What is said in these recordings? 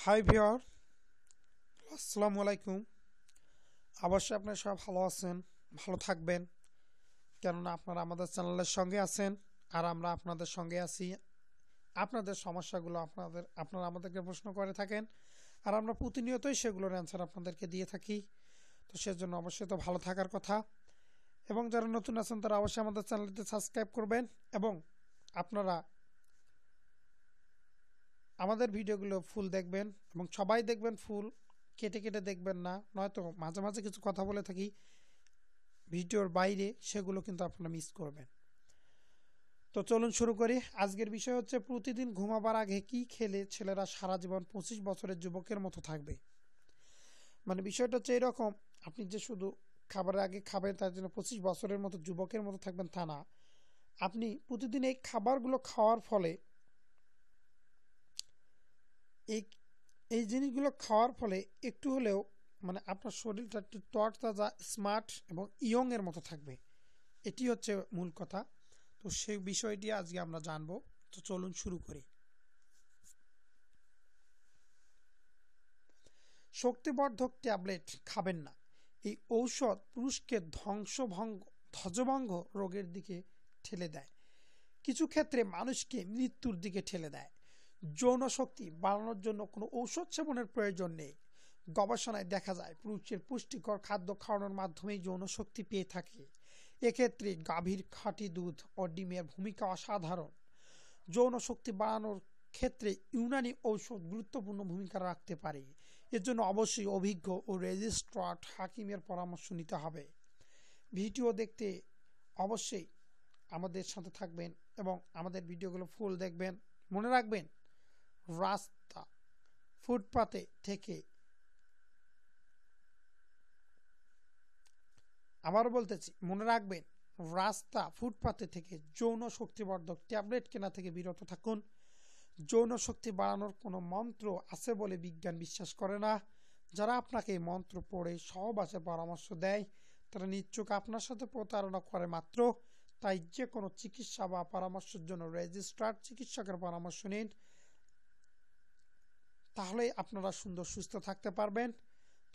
High viewer, আসসালামু আলাইকুম। অবশ্যই আপনারা সব ভালো আছেন, ভালো থাকবেন, কেননা আপনারা আমাদের চ্যানেলের সঙ্গে আছেন আর আমরা আপনাদের সঙ্গে আছি। আপনাদের সমস্যাগুলো আপনারা আমাদেরকে প্রশ্ন করে থাকেন আর আমরা প্রতিনিয়তই সেগুলোর অ্যান্সার আপনাদেরকে দিয়ে থাকি। তো সেজন্য অবশ্যই তো ভালো থাকার কথা। এবং যারা নতুন আছেন তারা অবশ্যই আমাদের চ্যানেলটি সাবস্ক্রাইব করবেন এবং আপনারা আমাদের ভিডিওগুলো ফুল দেখবেন এবং সবাই দেখবেন, ফুল কেটে কেটে দেখবেন না, নয়তো মাঝে মাঝে কিছু কথা বলে থাকি ভিডিওর বাইরে, সেগুলো কিন্তু আপনারা মিস করবেন। তো চলুন শুরু করি। আজকের বিষয় হচ্ছে প্রতিদিন ঘুমাবার আগে কি খেলে ছেলেরা সারা জীবন 25 বছরের যুবকের মতো থাকবে। মানে বিষয়টা হচ্ছে এরকম, আপনি যে শুধু খাবারের আগে খাবেন তার জন্য 25 বছরের মতো যুবকের মতো থাকবেন তা না। আপনি প্রতিদিন এই খাবারগুলো খাওয়ার ফলে এই এই জিনিসগুলো খাওয়ার ফলে একটু হলেও মানে আপনার শরীরটা একটু তরতাজা, স্মার্ট এবং ইয়ং এর মতো থাকবে। এটি হচ্ছে মূল কথা। তো সেই বিষয়টি আজকে আমরা জানবো। তো চলুন শুরু করি। শক্তিবর্ধক ট্যাবলেট খাবেন না। এই ঔষধ পুরুষকে ধ্বজভঙ্গ রোগের দিকে ঠেলে দেয়, কিছু ক্ষেত্রে মানুষকে মৃত্যুর দিকে ঠেলে দেয়। যৌন শক্তি বাড়ানোর জন্য কোনো ঔষধ সেবনের প্রয়োজন নেই। গবেষণায় দেখা যায় পুরুষের পুষ্টিকর খাদ্য খাওয়ানোর মাধ্যমেই যৌন শক্তি পেয়ে থাকে। এক্ষেত্রে গাভীর খাঁটি দুধ ও ডিমের ভূমিকা অসাধারণ। যৌন শক্তি বাড়ানোর ক্ষেত্রে ইউনানি ঔষধ গুরুত্বপূর্ণ ভূমিকা রাখতে পারে। এর জন্য অবশ্যই অভিজ্ঞ ও রেজিস্ট্রার্ড হাকিমের পরামর্শ নিতে হবে। ভিডিও দেখতে অবশ্যই আমাদের সাথে থাকবেন এবং আমাদের ভিডিওগুলো ফুল দেখবেন। মনে রাখবেন, রাস্তা ফুটপাতে থেকে, আবারও বলতেছি, মনে রাখবেন, রাস্তা ফুটপাতে থেকে যৌন শক্তিবর্ধক ট্যাবলেট কেনা থেকে বিরত থাকুন। যৌন শক্তি বাড়ানোর কোনো মন্ত্র আছে বলে বিজ্ঞান বিশ্বাস করে না। যারা আপনাকে মন্ত্র পড়ে সহবাসে পরামর্শ দেয় তারা নিশ্চয়ই আপনার সাথে প্রতারণা করে মাত্র। তাই যে কোনো চিকিৎসা বা পরামর্শের জন্য রেজিস্ট্রার্ড চিকিৎসকের পরামর্শ নিন, তাহলেই আপনারা সুন্দর সুস্থ থাকতে পারবেন।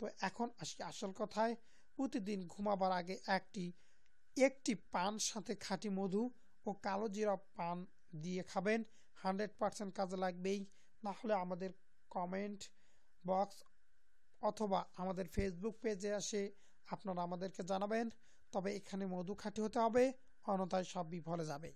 তো এখন আসি আসল কথায়। প্রতিদিন ঘুমাবার আগে একটি পান সাথে খাঁটি মধু ও কালো জিরা পান দিয়ে খাবেন। 100% কাজে লাগবেই। না হলে আমাদের কমেন্ট বক্স অথবা আমাদের ফেসবুক পেজে আসে আপনারা আমাদেরকে জানাবেন। তবে এখানে মধু খাঁটি হতে হবে, অন্যথায় সব বিফলে যাবে।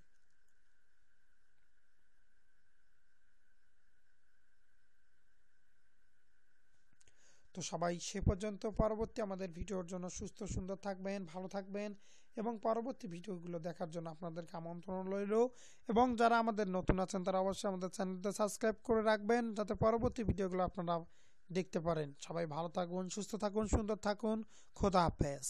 তো সবাই সে পর্যন্ত পরবর্তী আমাদের ভিডিওর জন্য সুস্থ সুন্দর থাকবেন, ভালো থাকবেন এবং পরবর্তী ভিডিওগুলো দেখার জন্য আপনাদেরকে আমন্ত্রণ রইল। এবং যারা আমাদের নতুন আছেন তারা অবশ্যই আমাদের চ্যানেলটা সাবস্ক্রাইব করে রাখবেন যাতে পরবর্তী ভিডিওগুলো আপনারা দেখতে পারেন। সবাই ভালো থাকুন, সুস্থ থাকুন, সুন্দর থাকুন। খোদা হাফেজ।